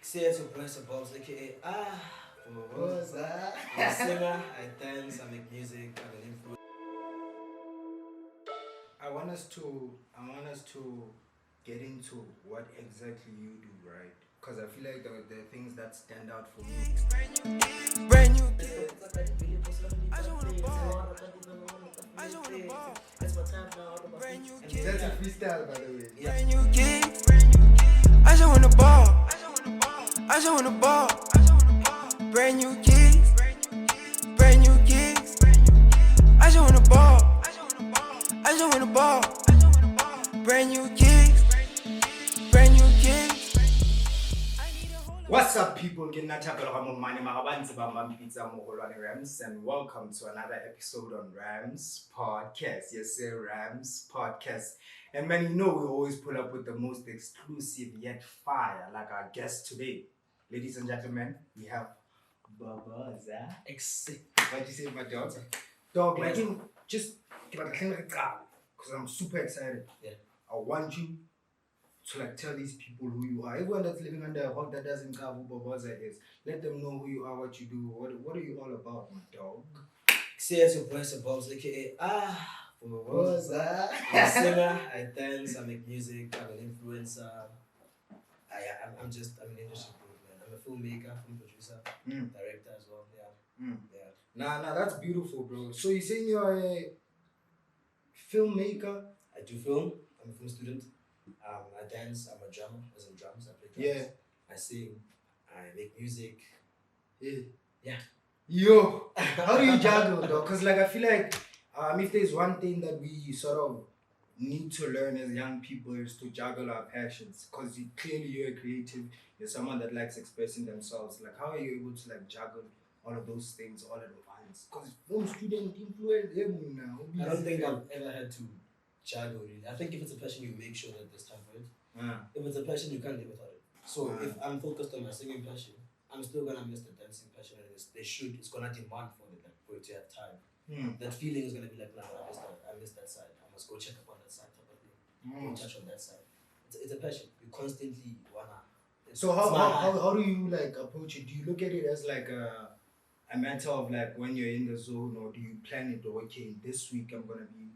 SirBobz aka I'm a singer, I dance, I make music, I'm an influencer. I want us to get into what exactly you do, right? Because I feel like there are things that stand out for me. Brand new That's a freestyle, by the way. brand new kid. I just wanna ball. I just wanna ball. Brand new kid. Brand new kid. I just wanna ball. I just wanna ball. Brand new kid. Brand new kid. What's up, people? Rams, and welcome to another episode on Rams Podcast. Yes, sir, Rams Podcast. And man, you know we always pull up with the most exclusive yet fire, like our guest today. Ladies and gentlemen, we have SirBobz. What you say, my dog? Dog, like just because I'm super excited. Yeah. I want you to like tell these people who you are. Everyone that's living under a rock that doesn't know who SirBobz is, let them know who you are, what you do, what are you all about, my dog? SirBobz aka I'm a singer, I dance, I make music, I'm an influencer. I'm an industry man. I'm a filmmaker, film producer, director as well. Yeah. Nah, that's beautiful, bro. So you're saying you're a filmmaker? I do film. I'm a film student. I dance. I'm a drummer. As in drums, I play drums. Yeah. I sing. I make music. Yeah. Yo, how do you juggle, though? Because like I feel like if there's one thing that we sort of need to learn as young people is to juggle our passions. Because clearly you're a creative. You're someone that likes expressing themselves. Like how are you able to like juggle all of those things all at once? Because film student influence now. I don't think I've ever had to juggle really. I think if it's a passion, you make sure that there's time for it. If it's a passion, you can't live without it. So if I'm focused on my singing passion, I'm still gonna miss the dancing passion. And it's gonna demand for it, like, for it to have time. That feeling is gonna be like, no, I missed that side. I must go check up on that side type of thing. Go touch on that side. It's a passion. You constantly wanna. So how do you like approach it? Do you look at it as like a matter of like when you're in the zone, or do you plan it? Okay, this week I'm gonna be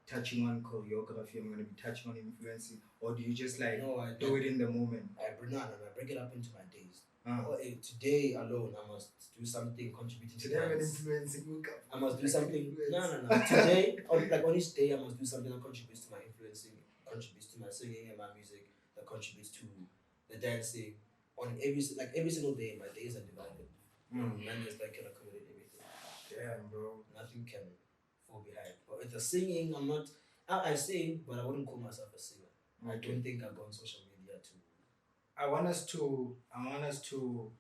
touching on choreography, I'm gonna be touching on influencing, or do you just like do it in the moment? I break it up into my days. Today alone, I must do something contributing to Today dance. influencing. I must do something. No. Today, on each day, I must do something that contributes to my influencing, contributes to my singing and my music, that contributes to the dancing. On every single day, my days are divided. Mondays that can accommodate everything. Damn, bro. Nothing can fall behind. But with the singing, I'm not. I sing, but I wouldn't call myself a singer. I don't think I go on social media to. I want us to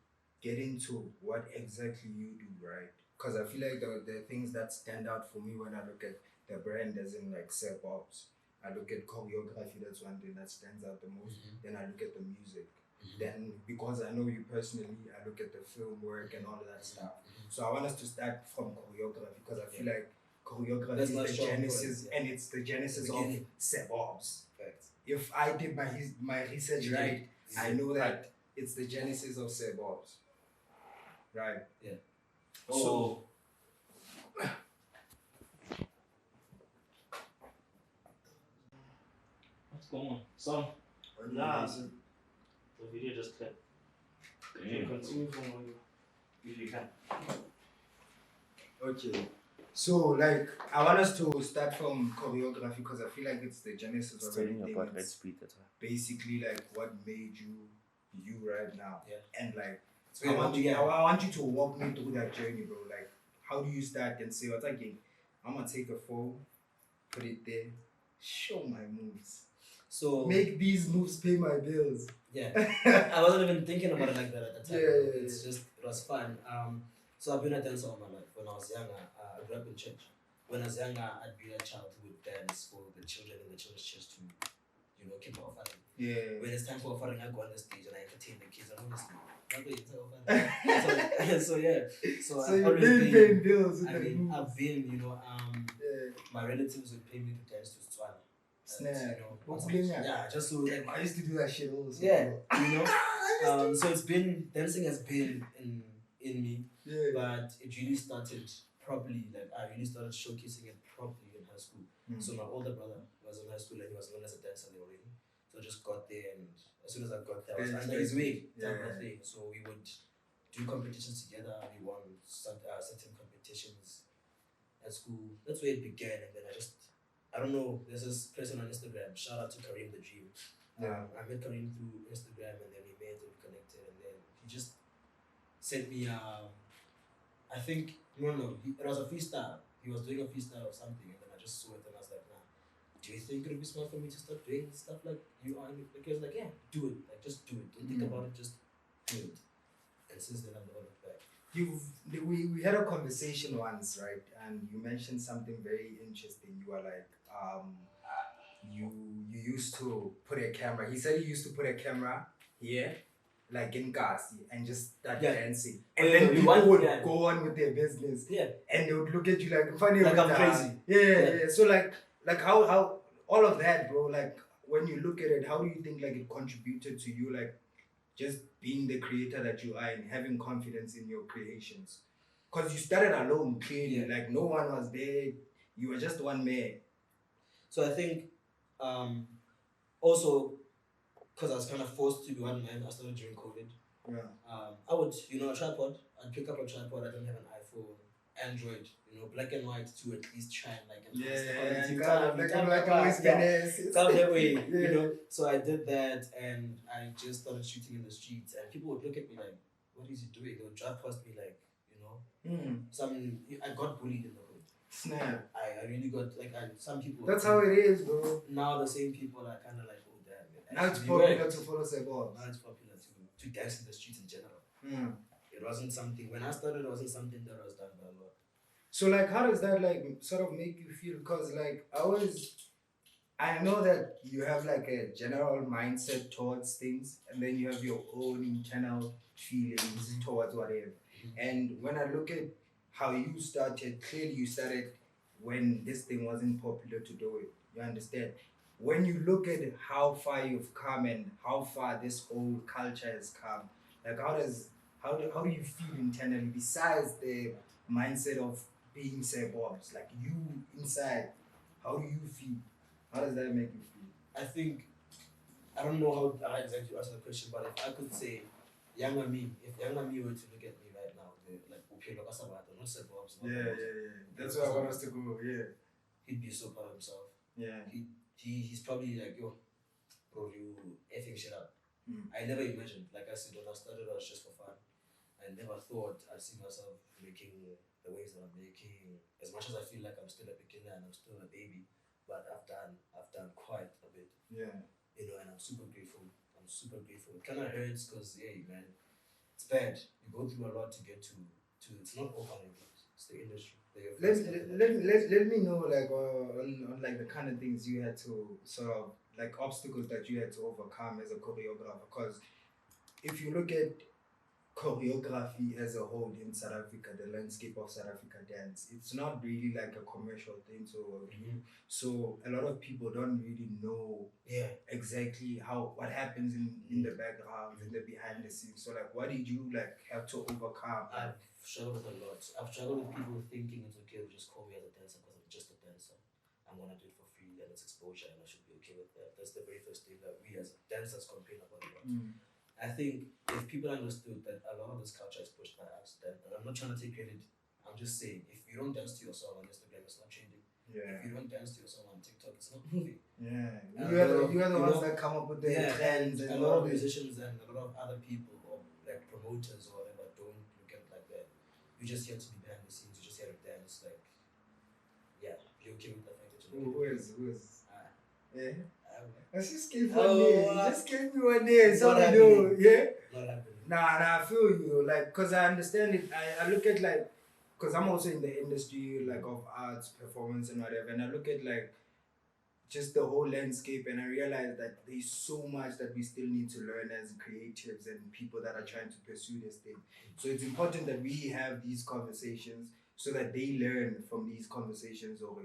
get into what exactly you do, right? Because I feel like there are things that stand out for me when I look at the brand, as in like SirBobz. I look at choreography, that's one thing that stands out the most. Then I look at the music. Then because I know you personally, I look at the film work and all of that stuff. So I want us to start from choreography, because I feel like choreography is the genesis, and it's the genesis of SirBobz. If I did my research right, I know that it's the genesis of SirBobz. Right. Yeah. So what's going on? So the video just clipped. You can continue from where if you can. okay. So like I want us to start from choreography, because I feel like it's the genesis of everything. It's basically like what made you right now. Yeah. And like I want you to walk me through that journey, bro. Like how do you start and say, what's again? I'm gonna take a phone, put it there, show my moves. So make these moves pay my bills. Yeah. I wasn't even thinking about it like that at the time. Yeah. It was fun. So I've been a dancer all my life. When I was younger, I grew up in church. When I was younger, I'd be a child who would dance for the children in the children's church to, keep offering. Yeah. When it's time for offering, I go on the stage and I entertain the kids. And obviously, so yeah. So I've always been paying bills with I've been, my relatives would pay me to dance to Tswana. Snap. Yeah, just so like, I used to do that shit also. yeah, so it's been dancing has been in me, Yeah. but it really started properly. Like I really started showcasing it properly in high school. So my older brother was in high school and he was known as a dancer there already. So I just got there, and as soon as I got there, I was under his wing type of thing. So we would do competitions together. We won certain competitions at school. That's where it began, and then I don't know, there's this person on Instagram, shout out to Kareem the Dream. I met Kareem through Instagram, and then we met and we connected, and then he just sent me, I think, it was a freestyle. He was doing a freestyle or something, and then I just saw it, and I was like, nah, do you think it would be smart for me to start doing stuff like you are? Like, he was like, yeah, do it. Like, just do it. Don't think about it, just do it. And since then, I've never looked back. We had a conversation once, right? And you mentioned something very interesting. You were like, you used to put a camera. He said he used to put a camera here, like in Kasi, and just start dancing. And then people would go on with their business. Yeah. And they would look at you like funny. Like I'm crazy. Yeah. So like how all of that, bro, like when you look at it, how do you think like it contributed to you, like just being the creator that you are and having confidence in your creations? Because you started alone, clearly. Like no one was there. You were just one man. So I think also because I was kind of forced to be one man, I started during COVID. I would, a tripod. I'd pick up a tripod. I don't have an iPhone, Android, black and white to at least try and like that way, So I did that, and I just started shooting in the streets, and people would look at me like, "What is he doing?" They would drive past me like, I got bullied in the hood. Snap. I really got some people. That's how it is, bro. Now the same people are kind of like, oh damn. Now it's popular to follow SirBobz. Now it's popular to dance in the streets in general. It wasn't something, when I started, it wasn't something that was done by a lot. So like, how does that like sort of make you feel? Because like I know that you have like a general mindset towards things, and then you have your own internal feelings towards whatever. And when I look at how you started, clearly you started when this thing wasn't popular to do it. You understand? When you look at how far you've come and how far this whole culture has come, like how do you feel internally besides the mindset of being SirBobz? Like you inside, how do you feel? How does that make you feel? I think, I don't know how exactly answer the question, but if I could say, if younger me were to look at me right now, not SirBobz. That's where I want us to go. He'd be so proud of himself. He's probably like, yo, bro, you effing shit up. I never imagined, like I said, when I started, it was just for fun. I never thought I'd see myself making the waves that I'm making. As much as I feel like I'm still a beginner and I'm still a baby, but I've done quite a bit. And I'm super grateful. It kind of hurts because, man, it's bad. You go through a lot to get to it's not all fun and games. It's the industry. Let me know like on like the kind of things you had to sort of like obstacles that you had to overcome as a choreographer. Because if you look at choreography as a whole in South Africa, the landscape of South Africa dance, it's not really like a commercial thing. So a lot of people don't really know exactly what happens in the background, in the behind the scenes. So like, what did you like have to overcome? I've struggled with a lot. I've struggled with people thinking it's okay to just call me as a dancer because I'm just a dancer. I'm gonna do it for free and it's exposure and I should be okay with that. That's the very first thing that we as dancers complain about a lot. I think if people understood that a lot of this culture is pushed by accident, and I'm not trying to take credit, I'm just saying, if you don't dance to your song on Instagram, it's not trending. If you don't dance to your song on TikTok, it's not moving. You are the ones that come up with the trends. And a lot of musicians and a lot of other people, or like promoters or whatever, don't look at it like that. You're just here to be behind the scenes, you're just here to dance, like, be okay with the fact that you're Who is? I just gave me one day. It's all I know. Not happening. Nah, I feel you. Like, cause I understand it. I look at like, cause I'm also in the industry like of arts, performance, and whatever. And I look at like just the whole landscape, and I realize that there's so much that we still need to learn as creatives and people that are trying to pursue this thing. So it's important that we have these conversations so that they learn from these conversations, or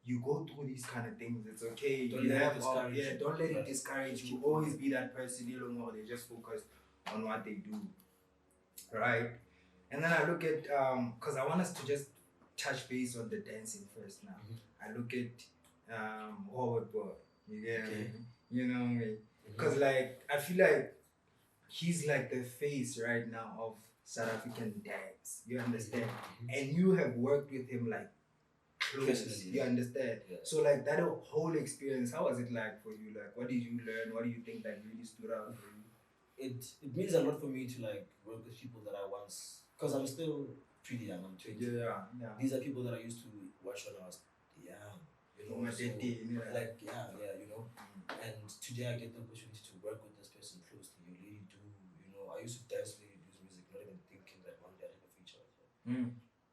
you go through these kind of things. It's okay. Don't You let it have discourage you. don't let it Right. discourage you. Keep Always going. be that person. You know, they just focus on what they do, right? And then I look at because I want us to just touch base on the dancing first now. I look at Howard Boy. You get me? You know me? Because like I feel like he's like the face right now of South African dance. You understand? And you have worked with him like close. Personally, You understand? Yeah. So like that whole experience, how was it like for you? Like what did you learn? What do you think that really stood out for you? It means a lot for me to like work with people that I once, because I'm still pretty young. I'm 20. Yeah. These are people that I used to watch when I was young. You know, so, like you know. And today I get the opportunity to work with this person closely. You really do. You know, I used to dance really do music, not even thinking that one day I'd have a future.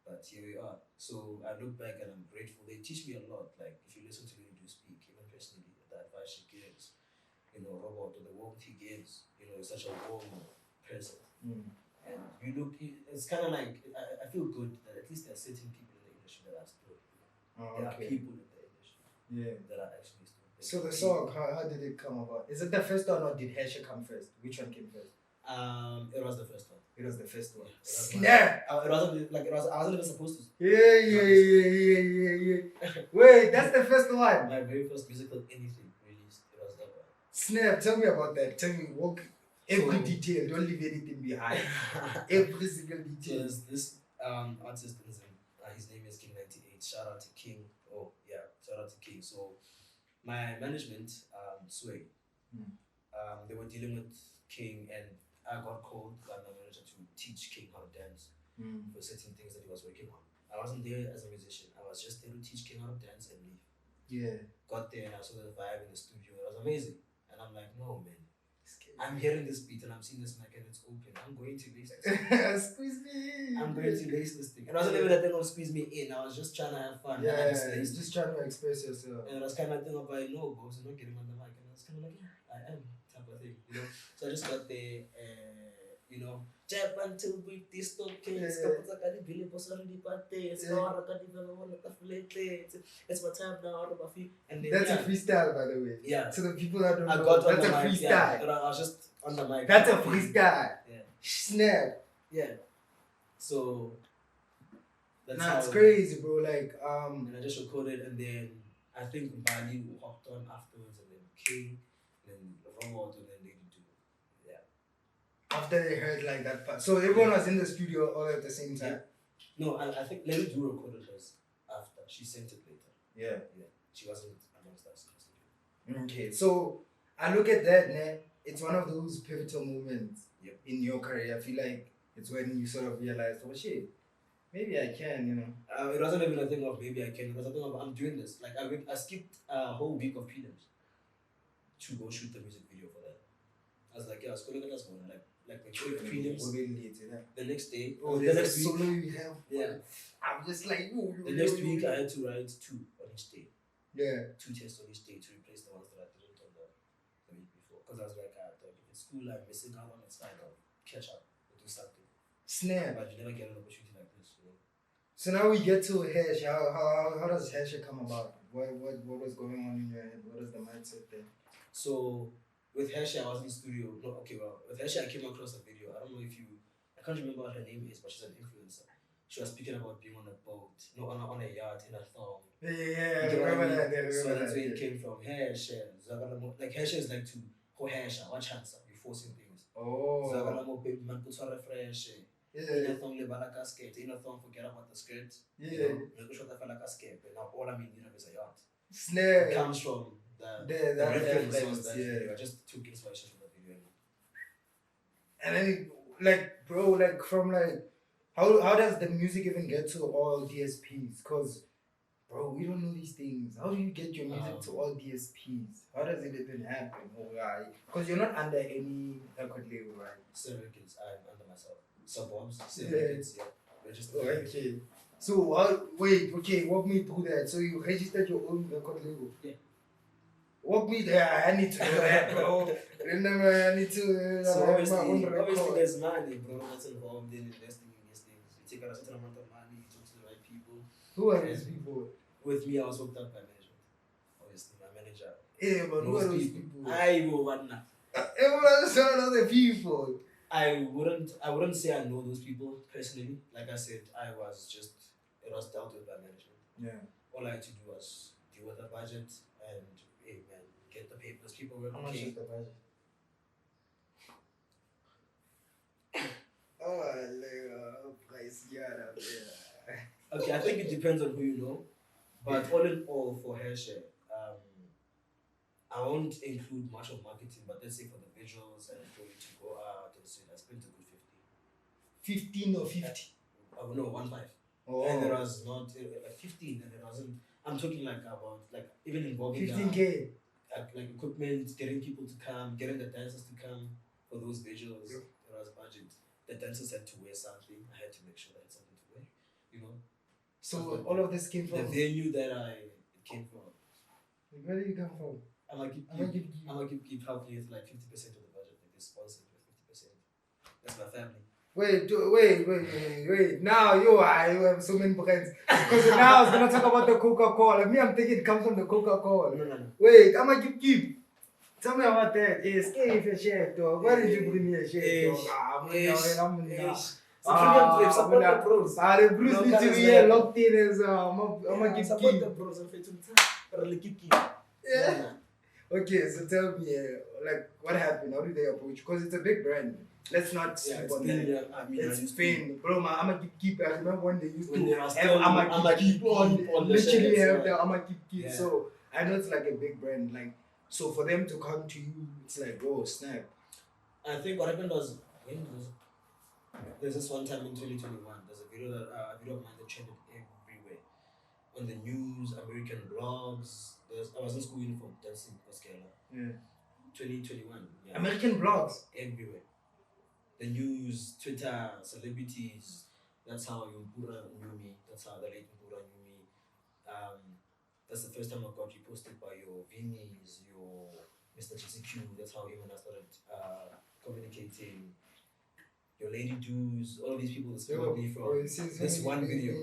But here we are. So I look back and I'm grateful. They teach me a lot. Like if you listen to Lady Do speak, even personally, the advice she gives, you know, Robert, or the warmth he gives, you know, he's such a warm person. And you look, it's kind of like, I feel good that at least there are certain people in the industry that are still, there are people in the industry that are actually still. So the song, how did it come about? Is it the first one or did Hesha come first? Which one came first? It was the first one. It was the first one. Snap! It wasn't like, I wasn't even supposed to. Yeah. Wait, that's the first one. My very first musical anything released, it was that one. Snap, tell me about that. Tell me, walk every detail. Don't leave anything behind. Every single detail. So there's this artist, his name is King98. Shout out to King. Oh, yeah, shout out to King. So my management, Sway, they were dealing with King, and I got called by my manager to teach King how to dance for certain things that he was working on. I wasn't there as a musician. I was just there to teach King how to dance and leave. Yeah. Got there and I saw the vibe in the studio. It was amazing. And I'm like, no, man. I'm hearing this beat and I'm seeing this mic and it's open. I'm going to lace this thing. Squeeze me. I'm going to lace this thing. And I wasn't even that thing of squeeze me in. I was just trying to have fun. Yeah, and I just laced just it. trying to express yourself. And it was kind of thing of like, no, Bobs, you're not getting on the mic. And I was kind of like, yeah, I am, type of thing, you know. So I just got there, you know, jab until we dislocate. It's my time now. And then, That's a freestyle, by the way. Yeah. So the people that don't I know, got on that's the a mic, freestyle. yeah. I was just on the mic. That's a freestyle. Yeah. Snap. Yeah. So that's Nah, how it's crazy, bro. Like, and I just recorded, and then I think Bali hopped on afterwards, and then King, and then Robot, and then Lady Do. Yeah. after they heard like that part. So everyone was in the studio all at the same time. No, I think Lady Do recorded hers after. She sent it later. Yeah. Yeah. She wasn't amongst us in the studio. Okay, so I look at that, nah, it's one of those pivotal moments in your career. I feel like it's when you sort of realize, oh shit, maybe I can, you know. It wasn't even a thing of maybe I can. It was a thing of I'm doing this. Like I skipped a whole week of prelims to go shoot the music video for that. I was like, yeah, I was calling it as one. Like the prelims. The next day. Oh, the there's next a week. solo you have. Yeah. I'm just like, ooh, The next week I had to write 2 on each day. Yeah. 2 tests on each day to replace the ones that I didn't on the week before. Because I was like, if it's school I'm missing out on, it's fine. I'll catch up. I'll do something. Snap. But you never get an opportunity like this, you know. So now we get to Hash. How does Hash come about? What was going on in your head? What is the mindset there? So with Hershey, I was in the studio. No, okay, well, with Hershey, I came across a video. I don't know if I can't remember what her name is, but she's an influencer. She was speaking about being on a boat, no, on a yacht in a thong. Yeah, You get what I remember mean? that. So that's where it came from. Hershey. Like Hershey is like to ho Hershey, one chance, you're forcing things. Oh. Zagalamo baby man puts her refresh. In a thong le balaka skirt, in a thong forget about the skirt. Yeah. You shot the like a skirt, but now all I mean, is a yacht. Snap. It comes from the reference was that I just took inspiration from the video. And then, like, bro, like, from, like, how does the music even get to all DSPs? Because, bro, we don't know these things. How do you get your music to all DSPs? How does it even happen? Because you're not under any record label, right? SirBobz, I'm under myself. SirBobz, SirBobz, yeah. Registered. Oh, okay. So, wait, walk me through that. So you registered your own record label? Yeah. Walk me there. I need to know that, bro. Remember, I need to So have my own record. obviously there's money, bro, that's involved in investing in these things. You take out a certain amount of money, you talk to the right people. Who are these people? With me, I was hooked up by management. Obviously, my manager. Yeah, but who are knows those people? I know what now. Everyone else know the people. I wouldn't say I know those people personally. Like I said, it was dealt with by management. Yeah. All I had to do was deal with the budget and hey man, get the papers, people were How much okay. is the budget? Oh, price, yeah. Okay, I think it depends on who you know. But all in all, for hair share, I won't include much of marketing, but let's say for the visuals and for you to go out and say I spent a good 15 or 50? No, 1.5. Oh. And there was not 15, and there wasn't. I'm talking like about like even involving 15K. Like equipment, getting people to come, getting the dancers to come for those visuals. Yep. There was budget. The dancers had to wear something. I had to make sure they had something to wear. You know. So all of this came The from? venue that it came from. Where did you come from? I'm gonna keep helping with like 50% of the budget. Like they sponsored with 50%. That's my family. Wait. Now you have so many brands. Because now I was gonna talk about the Coca-Cola. Me, I'm thinking it comes from the Coca-Cola. No. Wait, I'm gonna keep. Tell me about that. Yes, if a share, dog. Why did you bring me a share, dog? Support the bros. The bros need to be here locked in as I'm gonna keep. Support the bros. I'm keep. Yeah. Okay, so tell me, like, what happened? How did they approach? Because it's a big brand. Let's not sleep on that. It's Spain, bro. I'm a keep. I remember when they used to have I'm a keep on literally have the I'm a keep. So I know it's like a big brand. Like, so for them to come to you, it's like, oh snap. I think what happened was there's this one time in 2021. There's a video of mine that trended everywhere on the news, American blogs. I was in school uniform dancing for Scala. Yeah. 2021. Yeah. American blogs Everywhere. The news, Twitter, celebrities. That's how Yumpura knew me. That's how the late Yumpura knew me. That's the first time I got reposted by your Vinnies, your Mr. GCQ. That's how him and I started communicating. Your Lady Doos, all of these people discovered me from this one video.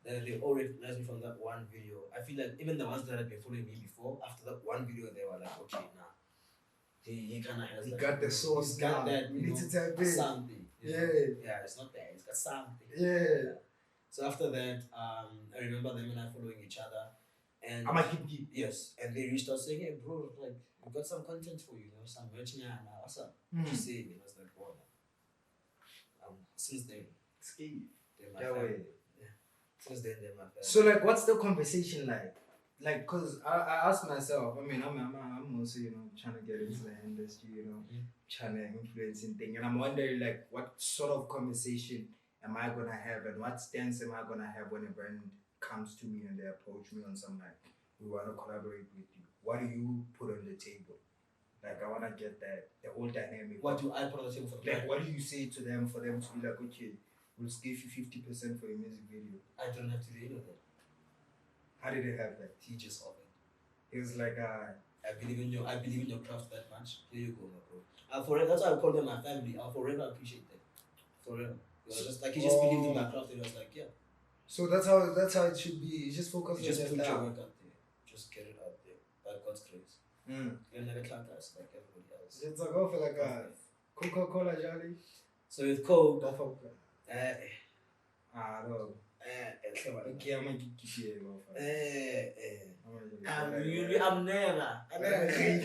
They all recognized me from that one video. I feel like even the ones that had been following me before, after that one video, they were like, okay, nah. He kind of has he like, got the sauce. He's got that. We need to tap in. Something. Yeah, it's not that. It's got something. Yeah. So after that, I remember them and I following each other. And I'm a keep. Yes. And they reached out saying, hey, bro, like, we got some content for you, some merch now. What's up? Just saying. And I was like, wow. Since then, they're my family. Since then, they're my family. So, like, what's the conversation like? Like, cause I asked myself. I mean, I'm also trying to get into the industry, trying to influence in things, and I'm wondering like, what sort of conversation am I gonna have, and what stance am I gonna have when a brand comes to me and they approach me on some like, we wanna collaborate with you. What do you put on the table? Like, I wanna get that the whole dynamic. What do I put on the table for the like? What do you say to them for them to be like, okay, we'll give you 50% for your music video? I don't have to do any of that. How did they have that? He just offered. It was like I believe in your craft that much. There you go, my bro. That's why I call them my family. I'll forever appreciate them. Forever. It was just like he just believed in my craft and he was like, yeah. So that's how it should be. You just focus on just put your down. work out there. Just get it out there. By God's grace. You're not a class like everybody else. It's like go for like a Coca-Cola Jolly. So with Coke, No. Okay, I'm gonna keep you. I'm never.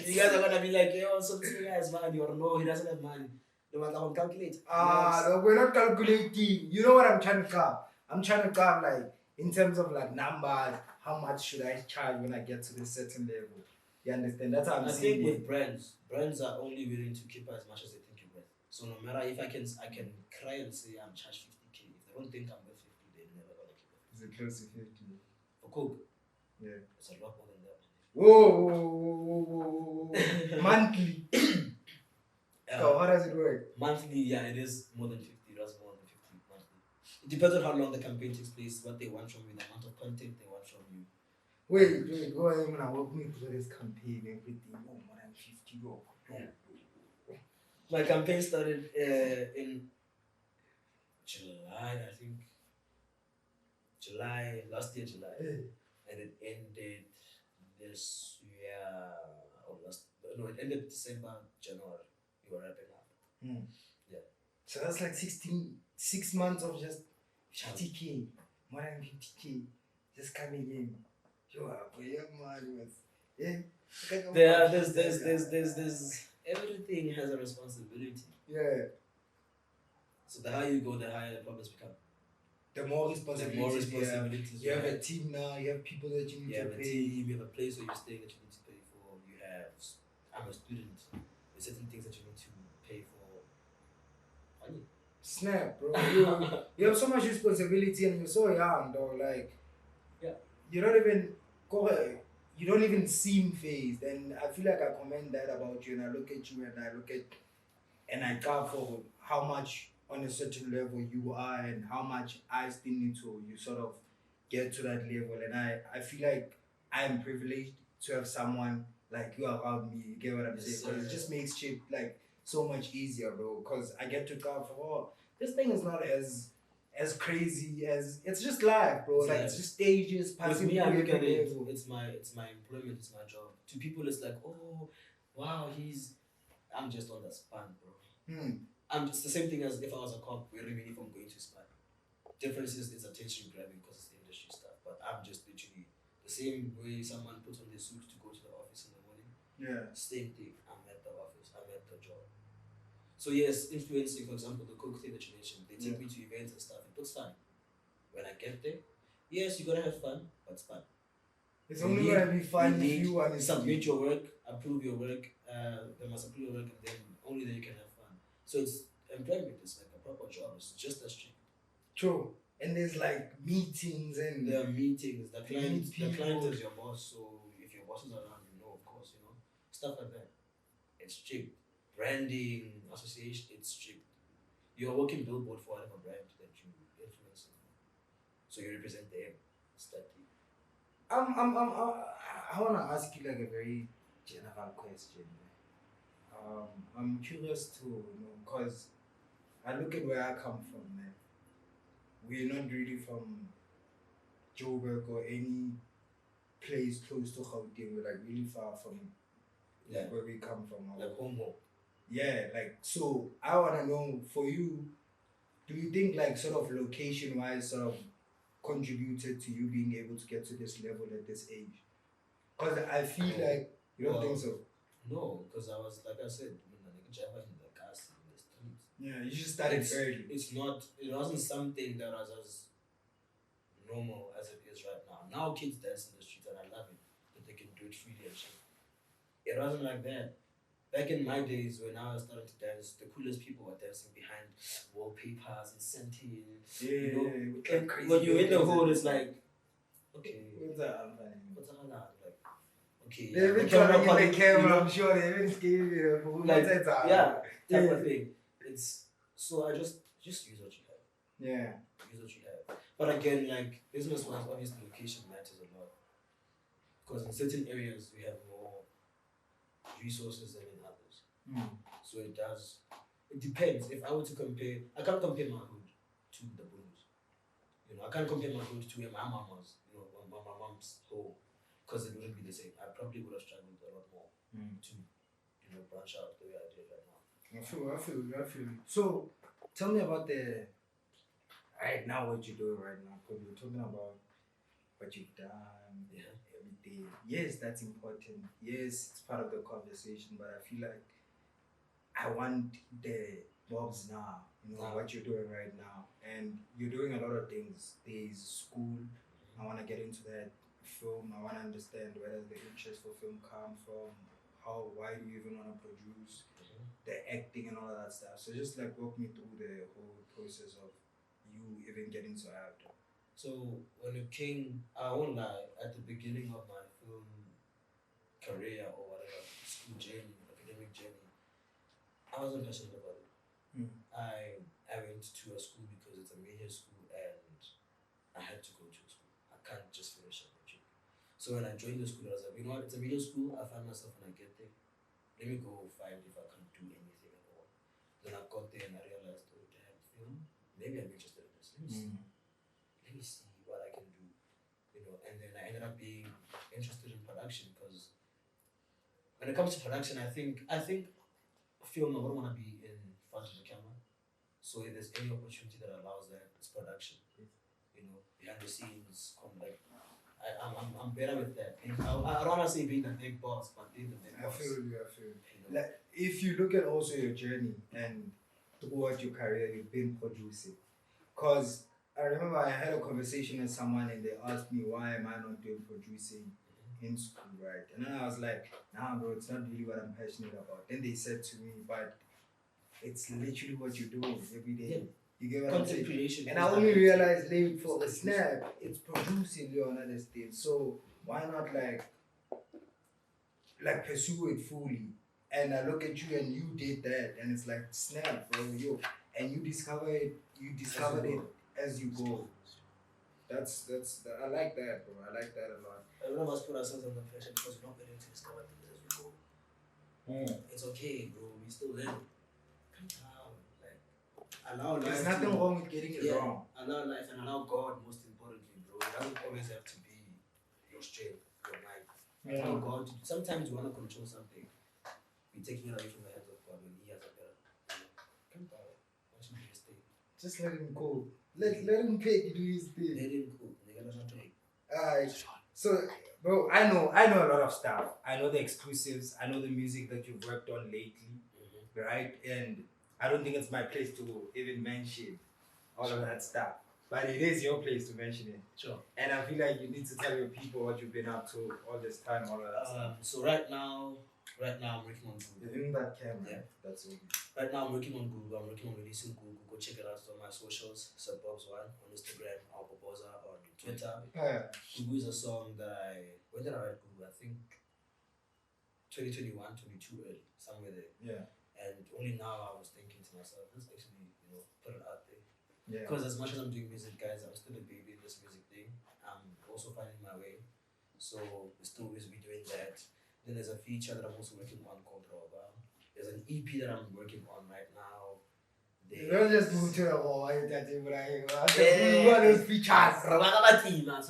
You guys are gonna be like, yo, so this guy has money, or no, he doesn't have money. No matter how calculate. No, we're not calculating. You know what I'm trying to carve? I'm trying to carve like in terms of like numbers. How much should I charge when I get to this certain level? You understand? That's how I'm saying. I think with brands are only willing to keep as much as they think you're worth. So no matter if I can cry and say I'm charged 50K. If they don't think I'm worth 50, they're never gonna keep it. Is it close to 50? For Coke? Yeah. It's a lot more than that. Whoa. Monthly. So how does it work? Monthly, yeah, it is more than 50. That's more than 50 monthly. It depends on how long the campaign takes place, what they want from you, the amount of content they want from you. Wait, go ahead and walk me through this campaign, everything. Oh, more than 50, bro. Yeah. My campaign started in July, I think. Last year, July. and it ended this year or it ended December, January. We were wrapping up. Yeah. So that's like 6 months of just 50K, more than 50K, just coming in. There's everything has a responsibility. Yeah. So the higher you go, the higher the problems become. The more responsibilities, you have a right? team now, you have people that you need You have to a pay. team, you have a place where you're staying that you need to pay for. You have, I'm a student. There's certain things that you need to pay for. Money. Snap, bro. You have so much responsibility and you're so young, though. Like, yeah, you don't even seem phased. And I feel like I commend that about you. And I look at you and I care for how much on a certain level you are and how much I still need to you sort of get to that level. And I feel like I'm privileged to have someone like you around me. You get what I'm saying? Because it just makes shit like so much easier, bro. Because I get to care for this thing is not as crazy as it's just life, bro. It's just stages passing. With me, I look at it. It's my employment. It's my job. To people, it's like, oh, wow, I'm just on the span, bro. It's the same thing as if I was a cop wearing uniform going to span. Difference is it's attention grabbing because it's the industry stuff. But I'm just literally the same way someone puts on their suit to go to the office in the morning. Yeah. Same thing. I'm at the office. I'm at the job. So yes, influencing, for example, the cook thing that you mentioned, they take me to events and stuff. It looks fun. When I get there, yes, you gotta have fun, but it's fun. It's only gonna be fun if you want to submit your work, approve your work. They must approve your work, and then only then you can have fun. So it's employment. It's like a proper job. It's just as strict. True. And there's like meetings and there are meetings. The client is your boss, so if your boss is around, of course, stuff like that. It's strict. Branding, association, it's strict. You're a working billboard for whatever brand that you influence. So you represent them. It's that deep. I wanna ask you like a very general question. I'm curious to because I look at where I come from, man. We're not really from Joburg or any place close to Gauteng. We're like really far from where we come from. Like home. Yeah, like so I wanna know for you, do you think like sort of location wise sort of contributed to you being able to get to this level at this age? Because I feel like you don't think so. No, because I was like I said, in the cast in the streets. Yeah, you just started early. It wasn't something that was as normal as it is right now. Now kids dance in the streets and I love it. That they can do it freely and shit. It wasn't like that. Back in my days when I was starting to dance, the coolest people were dancing behind wallpapers and scenting. When you're in the hood, it's like, okay, what's that? Like, okay, they even coming in the camera. I'm sure they even gave you type of thing. It's so I just use what you have. Yeah, use what you have. But again, like business-wise, obviously location matters a lot because in certain areas we have more resources than in others. So it does. It depends. If I were to compare, I can't compare my hood to the Bulus. I can't compare my hood to where my mom was. My mom's home, because it wouldn't be the same. I probably would have struggled a lot more to branch out the way I did right now. I feel. So, tell me about the right now. What you're doing right now? Because we're talking about what you've done. Everything. Yes, that's important. Yes, it's part of the conversation. But I feel like I want the Bobs now. What you're doing right now, and you're doing a lot of things. There's school. I want to get into that. Film. I want to understand where does the interest for film come from. Why do you even want to produce? The acting and all of that stuff. So just like walk me through the whole process of you even getting to acting. So when it came, I won't lie, at the beginning of my film career or whatever, school journey, academic journey, I wasn't passionate about it. I went to a school because it's a major school and I had to go to a school. I can't just finish a project. So when I joined the school, I was like, it's a major school. I find myself when I get there, let me go find if I can do anything at all. Then I got there and I realized, damn, film, maybe I'm interested in this. Let me see what I can do. And then I ended up being interested in production because when it comes to production, I think film, I wouldn't want to be in front of the camera. So if there's any opportunity that allows that, it's production. You know, behind the scenes, like I'm better with that. I don't want to say being the big boss, but being the big boss. I feel you. You know? Like, if you look at also your journey and throughout your career, you've been producing. Because I remember I had a conversation with someone and they asked me why am I not doing producing in school, right? And then I was like, nah, bro, it's not really what I'm passionate about. Then they said to me, but it's literally what you're doing every day. Yeah. You get what Content I'm saying? creation. And I only realized late for a snap, it's producing Leonardo's thing. So why not like pursue it fully? And I look at you and you did that and it's like snap, bro, yo. And you discovered it as you go. That's I like that, bro. I like that a lot. A lot of us put ourselves under pressure because we're not willing to discover things as we go. It's okay, bro. We still learn. Calm down. Like, allow life. There's nothing wrong with getting it wrong. Allow life and allow God, most importantly, bro. It doesn't always have to be your strength, your mind. Allow God. Sometimes you want to control something. Be taking it away from the hands of God when He has a better. Calm down. Watch Him do His thing. Just let him go. Let him pick do his thing. Let Him go. So, bro, I know a lot of stuff. I know the exclusives. I know the music that you've worked on lately, right? And I don't think it's my place to even mention all of that stuff. But it is your place to mention it. Sure. And I feel like you need to tell your people what you've been up to all this time, all of that stuff. So right now I'm working on Google. In that camera, Yeah. that's all. Right now I'm working on Google. I'm working on releasing Google. Go check it out on my socials. SirBobz1 on Instagram, RamsPodCASS on Twitter. Google is a song that when did I write Google? I think 2021, 22 early, somewhere there. Yeah. And only now I was thinking to myself, let's actually, put it out there. Yeah. Because as much as I'm doing music, guys, I'm still a baby in this music thing. I'm also finding my way. So we're still busy doing that. Then there's a feature that I'm also working on called Roba. There's an EP that I'm working on right now. You don't just move to the wall, what those features?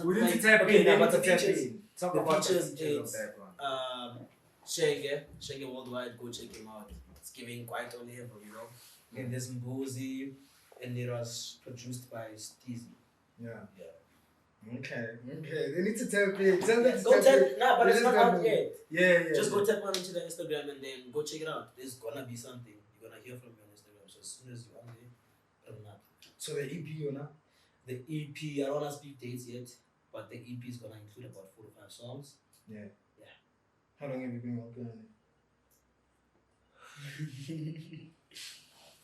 We need to tap in, but the features. Talk about the features of that one. Shege Worldwide, go check him out. It's giving quite on level, And there's Mbuzi, and it was produced by Steezy. Yeah. Okay. Okay. They need to tap in. Go tap. Nah, but it's not out yet. Yeah. Just go tap on into the Instagram and then go check it out. There's gonna be something. You're gonna hear from me on Instagram. So as soon as you're on there, put them up. So the EP, you know? The EP, I don't wanna speak dates yet, but the EP is gonna include about 4 to 5 songs. Yeah. How long have you been working on it?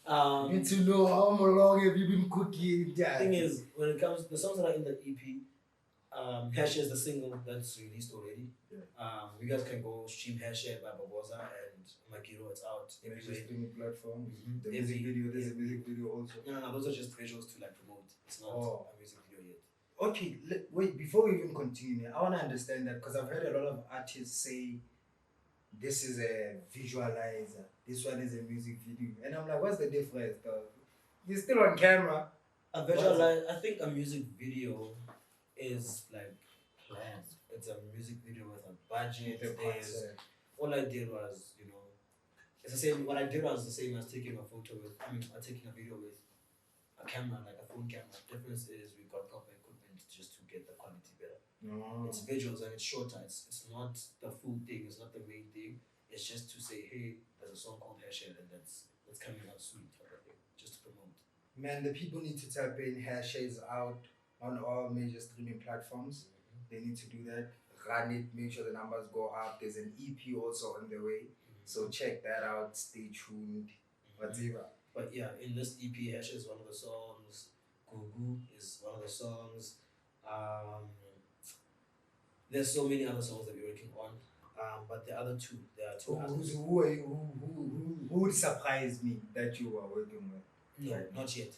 I need to know how long have you been cooking that? The thing is, when it comes the songs that are in the EP, Hash is the single that's released already. Yeah. You guys can go stream Hash by Barbosa and Makiro. It's out everywhere. Streaming platforms. Mm-hmm. The music video. There's a music video also. No, those are just visuals to promote. It's not a music video yet. Okay, wait, before we even continue, I want to understand that because I've heard a lot of artists say this is a visualizer, this one is a music video. And I'm like, what's the difference though? You're still on camera. A visualizer, I think a music video is planned. It's a music video with a budget. All I did was, it's the same. What I did was the same as taking a taking a video with a camera, like a phone camera. The difference is we got proper equipment just to get the quality better. No. It's visuals and it's shorter. It's not the full thing. It's not the main thing. It's just to say, hey, there's a song called Hashtag and that's coming out soon, just to promote. Man, the people need to tap in. Hashtags out on all major streaming platforms. They need to do that. Run it. Make sure the numbers go up. There's an EP also on the way. So check that out. Stay tuned. Whatever. But yeah, in this EP, Hash is one of the songs. Gugu is one of the songs. There's so many other songs that we're working on. But there are two artists. Who would surprise me that you are working with? No, not yet.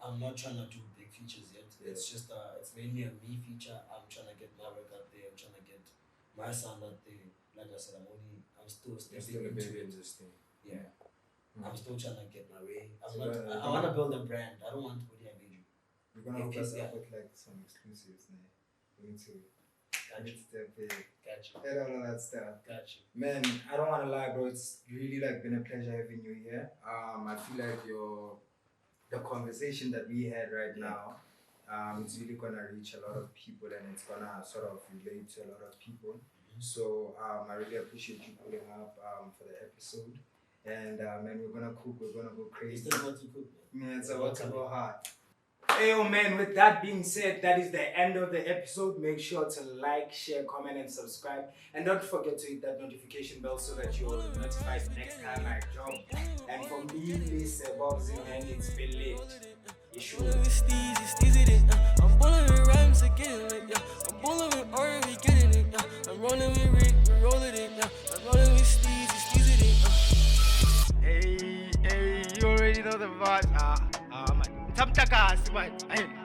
I'm not trying to do big features yet. Yeah. It's just it's mainly a me feature. I'm trying to get my work out there. I'm trying to get my sound out there. Like I said, I'm still stepping into it. Yeah. I'm still trying to get my way. I want to build a brand. I don't want to be a video. You're gonna hook us up with some exclusives, man. We need to Gotcha. And all of that stuff. Gotcha. Man, I don't want to lie, bro. It's really like been a pleasure having you here. I feel like the conversation that we had right now, it's really gonna reach a lot of people and it's gonna sort of relate to a lot of people. So I really appreciate you pulling up for the episode. And man, we're gonna cook. We're gonna go crazy. Still about to cook, Man, it's about to go hard. Hey, oh man, with that being said, that is the end of the episode. Make sure to like, share, comment, and subscribe. And don't forget to hit that notification bell so that you're notified next time I drop. And for me, this SirBobz, man, it's been lit. You sure? I'm bulling with rhymes again, I'm bulling with R, we getting it, I'm rolling with Rick, we rolling it, I'm rolling with Steezy it. Hey, you already know the vibes. Man.